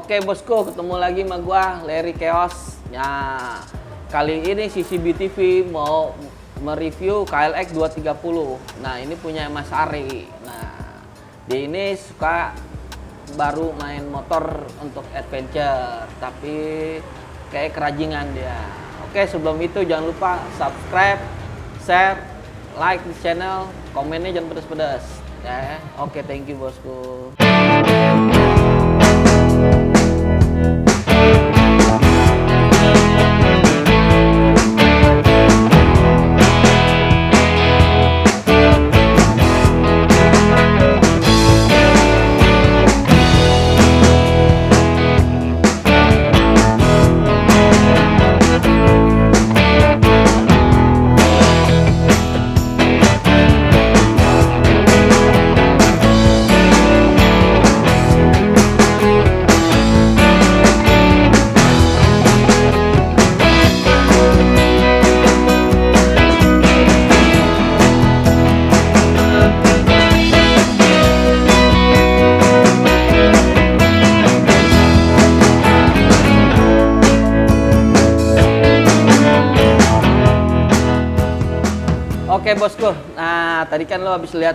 Oke bosku, ketemu lagi sama gua Larry Chaos. Nah, kali ini CCB TV mau mereview KLX 230. Nah, ini punya Mas Ari. Nah, dia ini suka baru main motor untuk adventure, tapi kayak kerajingan dia. Oke, sebelum itu jangan lupa subscribe, share, like di channel, komennya jangan pedas-pedas. Ya, oke, thank you bosku. Oke bosku, nah tadi kan lo habis lihat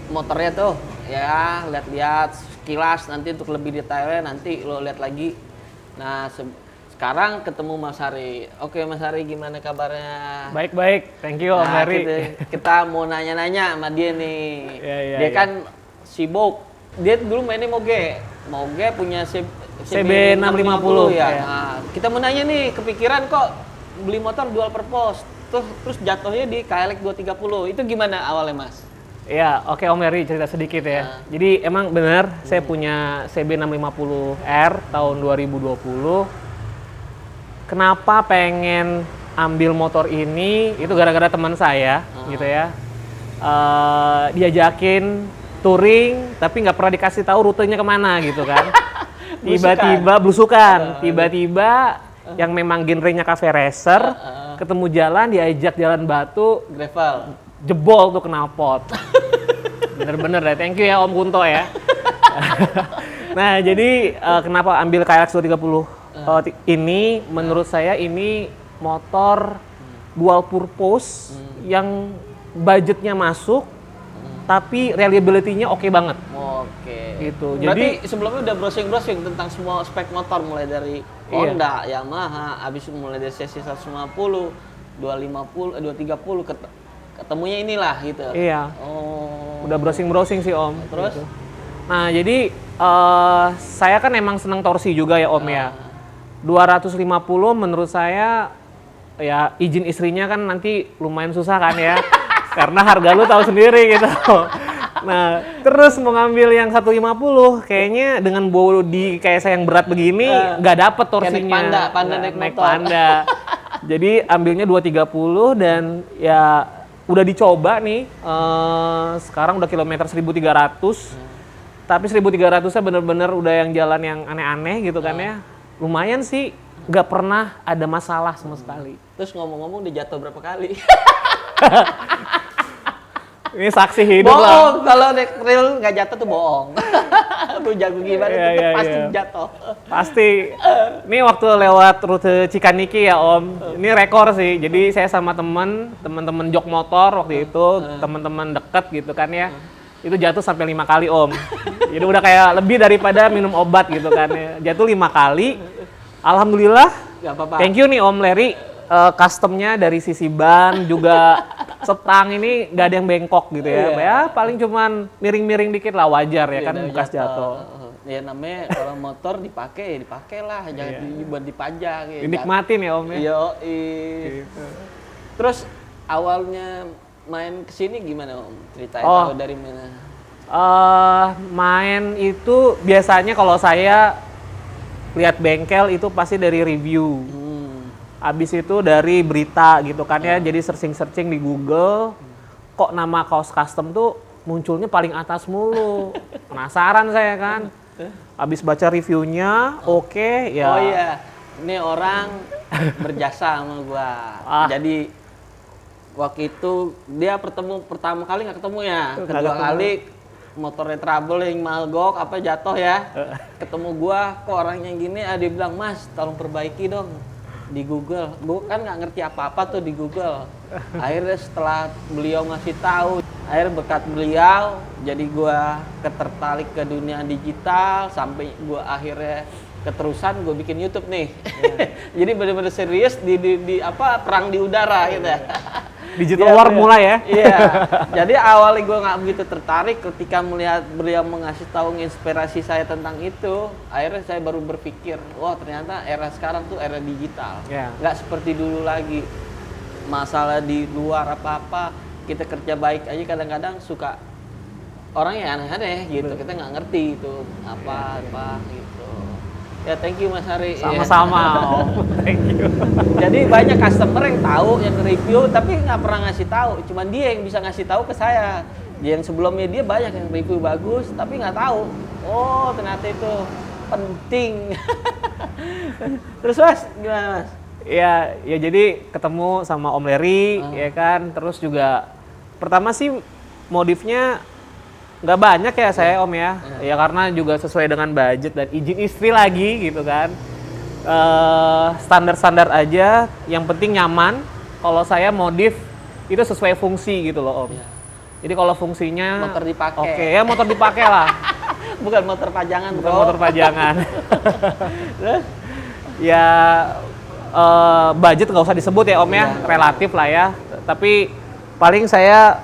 motornya tuh, ya lihat-lihat sekilas, nanti untuk lebih detailnya nanti lo lihat lagi. Nah sekarang ketemu Mas Hari. Oke Mas Hari, gimana kabarnya? Baik-baik, thank you Om Hari. Kita mau nanya-nanya sama dia nih. Dia kan sibuk, dia dulu mainnya Moge punya CB650 ya. Nah, kita mau nanya nih, kepikiran kok beli motor dual purpose. Terus jatuhnya di KLX 230, itu gimana awalnya Mas? Iya, oke Om Heri, cerita sedikit ya. Jadi emang benar saya punya CB650R tahun 2020. Kenapa pengen ambil motor ini? Itu gara-gara teman saya gitu ya. Diajakin touring tapi nggak pernah dikasih tahu rutenya kemana gitu kan. Tiba-tiba blusukan, tiba-tiba yang memang genrenya cafe racer, ketemu jalan, diajak jalan batu, gravel, jebol tuh knalpot. Bener-bener deh, thank you ya Om Kunto ya. Nah jadi kenapa ambil KLX 230 ini, menurut saya ini motor dual purpose yang budgetnya masuk, tapi reliability-nya oke banget. Oke. Gitu. Berarti sebelumnya udah browsing tentang semua spek motor, mulai dari Honda, Yamaha, habis mulai dari cc 150, 250, 230, ketemunya inilah gitu. Iya. Oh. Udah browsing sih Om. Terus? Gitu. Nah jadi saya kan emang seneng torsi juga ya Om ya. 250 menurut saya ya izin istrinya kan nanti lumayan susah kan ya. Karena harga lu tahu sendiri gitu. Nah, terus mau ngambil yang 150, kayaknya dengan bodi kayak saya yang berat begini nggak dapet torsinya. Naik panda. Jadi ambilnya 230 dan ya udah dicoba nih. Sekarang udah kilometer 1.300. Tapi 1.300-nya bener-bener udah yang jalan yang aneh-aneh gitu kan ya. Lumayan sih, nggak pernah ada masalah sama sekali. Terus ngomong-ngomong dia jatuh berapa kali? Ini saksi hidup bohong, lah. Bohong, kalau naik trail nggak jatuh tuh bohong. Lu jago gimana, pasti jatuh. Pasti. Ini waktu lewat rute Cikaniki ya Om. Ini rekor sih. Jadi saya sama teman-teman jok motor waktu itu, teman-teman deket gitu kan ya. Itu jatuh sampai 5 kali Om. Jadi udah kayak lebih daripada minum obat gitu kan ya. Jatuh 5 kali. Alhamdulillah. Gak apa-apa. Thank you nih Om Larry. Customnya dari sisi ban juga setang ini nggak ada yang bengkok gitu ya. Ya paling cuman miring-miring dikit lah, wajar ya kan bekas jatuh. Ya namanya kalau motor dipakai lah, jangan buat dipajang. Dinikmatin ya Om ya. Iya. Gitu. Terus awalnya main kesini gimana Om? Ceritain tahu dari mana? Main itu biasanya kalau saya lihat bengkel itu pasti dari review. Habis itu dari berita gitu kan ya, jadi searching di Google, kok nama kaos custom tuh munculnya paling atas mulu. Penasaran saya kan. Habis baca reviewnya, oke, ya. Oh iya, ini orang berjasa sama gua. Jadi waktu itu dia pertama kali nggak ketemu ya, kedua kali motornya traveling, mogok, apa jatuh ya. Ketemu gua, kok orangnya gini, dia bilang, "Mas, tolong perbaiki dong di Google." Gua kan nggak ngerti apa-apa tuh di Google. Akhirnya setelah beliau ngasih tahu, akhirnya berkat beliau, jadi gua ketertarik ke dunia digital, sampai gua akhirnya keterusan gue bikin YouTube nih. Jadi bener-bener serius di apa perang di udara gitu ya. Digital war mulai ya. Iya. Jadi awalnya gue nggak begitu tertarik, ketika melihat beliau mengasih tahu inspirasi saya tentang itu, akhirnya saya baru berpikir, wah ternyata era sekarang tuh era digital. Nggak seperti dulu lagi. Masalah di luar apa-apa, kita kerja baik aja kadang-kadang suka orang yang aneh-aneh gitu. Kita nggak ngerti itu apa gitu. Ya, thank you Mas Hari. Sama-sama Om. Thank you. Jadi banyak customer yang tahu, yang review, tapi nggak pernah ngasih tahu. Cuman dia yang bisa ngasih tahu ke saya. Dia yang sebelumnya dia banyak yang review bagus, tapi nggak tahu. Oh, ternyata itu penting. Terus Mas, gimana Mas? Ya jadi ketemu sama Om Leri, ya kan. Terus juga pertama sih modifnya nggak banyak ya saya Om ya. Ya karena juga sesuai dengan budget dan izin istri lagi gitu kan. Standar-standar aja, yang penting nyaman. Kalau saya modif itu sesuai fungsi gitu loh Om. Jadi kalau fungsinya motor dipakai. Oke, ya motor dipakai lah. Bukan motor pajangan, bukan motor pajangan. Ya budget nggak usah disebut ya Om ya, relatif lah ya. Tapi paling saya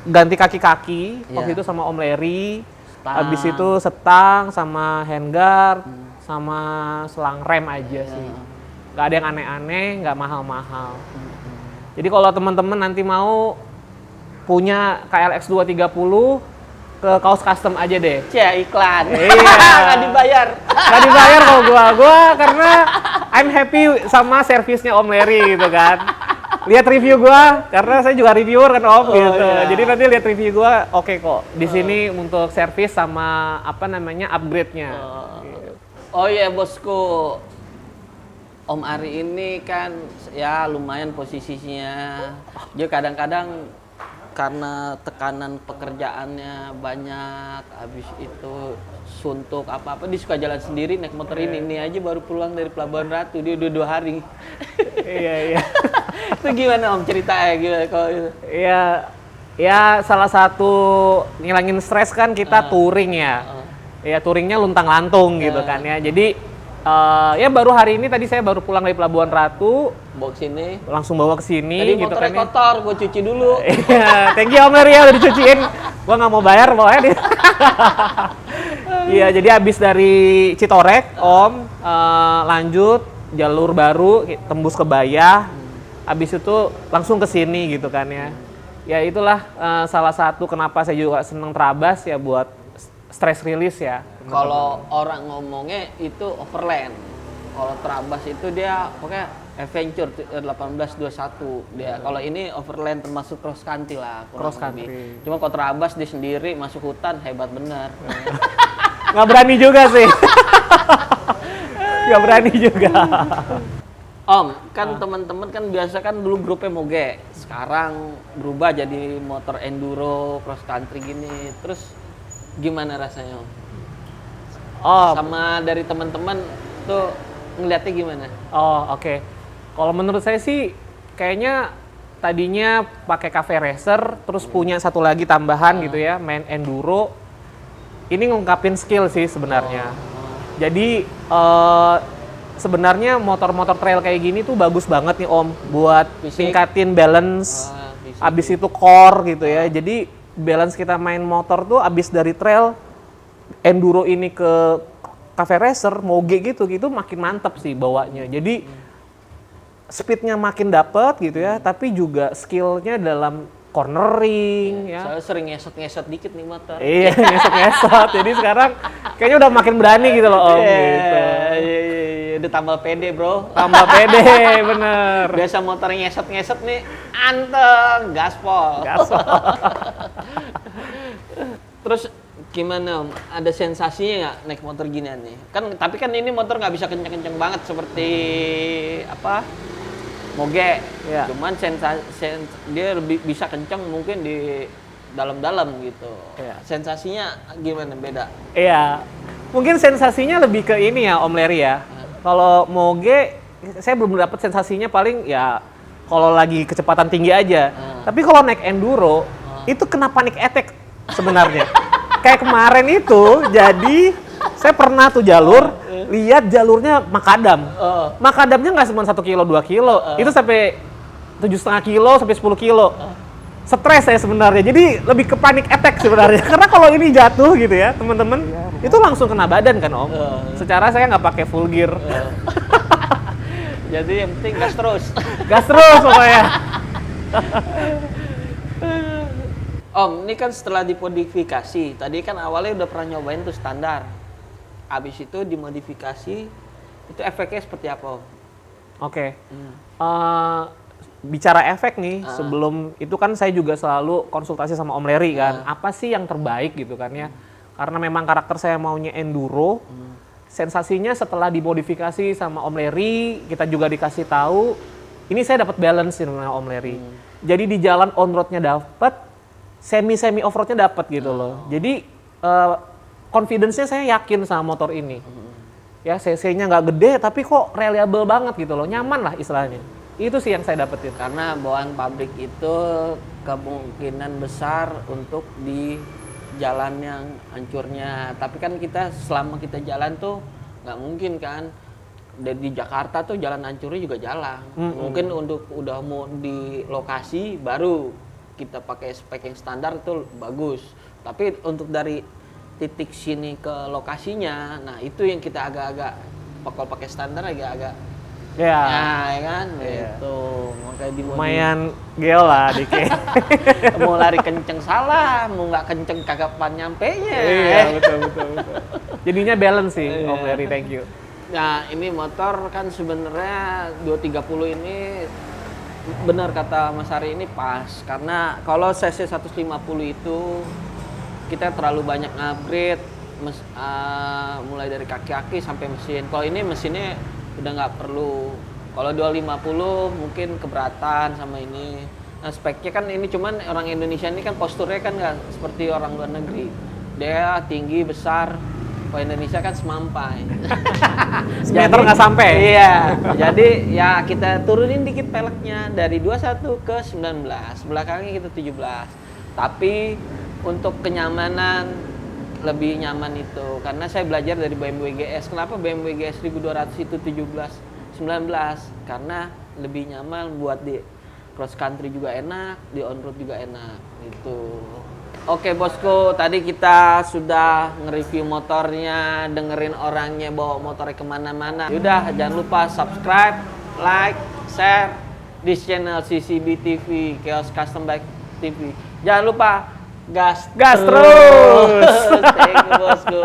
ganti kaki-kaki waktu itu sama Om Leri, habis itu setang sama handguard, sama selang rem aja sih. Nggak ada yang aneh-aneh, nggak mahal-mahal. Jadi kalau teman-teman nanti mau punya KLX 230, ke Kaos Custom aja deh. Cia, iklan. Iya. Nggak dibayar. Nggak dibayar kok gua karena I'm happy sama servisnya Om Leri gitu kan. Lihat review gua, karena saya juga reviewer kan Om gitu. Iya. Jadi nanti lihat review gua, oke kok. Di sini untuk servis sama apa namanya upgrade-nya. Oh iya bosku, Om Ari ini kan ya lumayan posisinya. Dia kadang-kadang karena tekanan pekerjaannya banyak, habis itu suntuk apa-apa, dia suka jalan sendiri naik motor ini aja baru pulang dari Pelabuhan Ratu, dia udah 2 hari. Iya. Itu gimana Om ceritanya gimana kalau itu? Ya salah satu ngilangin stres kan kita touring ya. Ya touringnya luntang-lantung gitu kan ya. Jadi ya baru hari ini tadi saya baru pulang dari Pelabuhan Ratu, bawa ke sini, langsung bawa ke sini tadi gitu motornya kan. kotor, gue cuci dulu. Iya, thank you Om Leri ya udah dicuciin. Gua nggak mau bayar pokoknya. Iya, jadi habis dari Citorek Om lanjut jalur baru tembus ke Bayah. Habis itu langsung ke sini gitu kan ya. Ya itulah salah satu kenapa saya juga seneng Trabas ya, buat stress release ya. Kalau orang ngomongnya itu overland. Kalau Trabas itu dia pokoknya adventure 1821 dia. Kalau ini overland termasuk cross country lah. Cross country. Lebih. Cuma kalau Trabas dia sendiri masuk hutan hebat bener. Nggak berani juga sih. Nggak berani juga. Om, kan teman-teman kan biasa kan dulu grupnya moge. Sekarang berubah jadi motor enduro, cross country gini. Terus gimana rasanya Om? Sama dari teman-teman tuh ngeliatnya gimana? Oke. Kalau menurut saya sih kayaknya tadinya pakai cafe racer, terus punya satu lagi tambahan gitu ya, main enduro. Ini ngungkapin skill sih sebenarnya. Jadi sebenarnya motor-motor trail kayak gini tuh bagus banget nih Om buat tingkatin balance, abis itu core gitu ya. Jadi balance kita main motor tuh abis dari trail enduro ini ke cafe racer, moge gitu makin mantep sih bawanya. Jadi speednya makin dapet gitu ya, tapi juga skillnya dalam cornering ya. Saya sering ngesot-ngesot dikit nih motor. Iya, ngesot-ngesot. Jadi sekarang kayaknya udah makin berani gitu loh Om. Gitu. Iya, udah tambah pede bro. Tambah pede, bener. Biasa motor ngesot-ngesot nih, anteng, gaspol. Terus gimana Om? Ada sensasinya nggak naik motor ginian nih? Tapi kan ini motor nggak bisa kenceng-kenceng banget seperti apa? Moge. Ya. Cuman dia lebih bisa kenceng mungkin di dalam-dalam gitu. Iya. Sensasinya gimana beda? Iya, mungkin sensasinya lebih ke ini ya Om Larry ya. Kalau moge, saya belum dapat sensasinya paling ya kalau lagi kecepatan tinggi aja. Tapi kalau naik enduro, itu kena panic attack sebenarnya. Kayak kemarin itu, jadi saya pernah tuh jalur, lihat jalurnya makadam. Makadamnya nggak cuma 1 kilo, 2 kilo, itu sampai 7,5 kilo, sampai 10 kilo. Stres saya sebenarnya, jadi lebih ke panic attack sebenarnya. Karena kalau ini jatuh gitu ya, teman-teman, itu langsung kena badan kan Om. Secara saya nggak pakai full gear. Jadi yang penting gas terus. Gas terus pokoknya. Om, ini kan setelah dimodifikasi, tadi kan awalnya udah pernah nyobain tuh standar. Abis itu dimodifikasi, itu efeknya seperti apa Om? Oke. Bicara efek nih, sebelum itu kan saya juga selalu konsultasi sama Om Larry kan, apa sih yang terbaik gitu kan ya. Karena memang karakter saya maunya enduro, sensasinya setelah dimodifikasi sama Om Larry, kita juga dikasih tahu, ini saya dapat balance sama Om Larry. Jadi di jalan on roadnya dapat, semi off roadnya dapat gitu loh. Jadi confidence-nya saya yakin sama motor ini. Ya cc-nya nggak gede tapi kok reliable banget gitu loh, nyaman lah istilahnya. Itu sih yang saya dapetin. Karena bawaan pabrik itu kemungkinan besar untuk di jalan yang hancurnya. Tapi kan kita selama kita jalan tuh nggak mungkin kan. Di Jakarta tuh jalan hancurnya juga jalan. Mungkin untuk udah mau di lokasi baru kita pakai spek yang standar itu bagus. Tapi untuk dari titik sini ke lokasinya, nah itu yang kita agak-agak kalau pakai standar agak-agak Ya. nah, ya kan, gitu. Makanya Lumayan gel lah dikit. mau lari kenceng salah, mau nggak kenceng kagak pan nyampenya. Iya, betul. Jadinya balance sih, Om Larry, thank you. Nah, ini motor kan sebenarnya 230 ini benar kata Mas Ari ini pas. Karena kalau cc 150 itu kita terlalu banyak upgrade, mulai dari kaki-kaki sampai mesin. Kalau ini mesinnya udah nggak perlu. Kalau 250 mungkin keberatan sama ini. Nah speknya kan ini cuman orang Indonesia ini kan posturnya kan nggak seperti orang luar negeri. Dia tinggi besar. Kalau Indonesia kan semampai. Semeter nggak sampai. Iya. Jadi ya kita turunin dikit peleknya dari 21 ke 19. Belakangnya kita 17. Tapi untuk kenyamanan lebih nyaman itu karena saya belajar dari BMW GS. Kenapa BMW GS 1200 itu 19 karena lebih nyaman buat di cross country juga enak, di on road juga enak gitu. Oke bosku, tadi kita sudah nge-review motornya, dengerin orangnya bawa motornya kemana-mana. Yaudah jangan lupa subscribe, like, share di channel CCB TV, Chaos Custom Bike TV. Jangan lupa gas terus. Thank you bosku.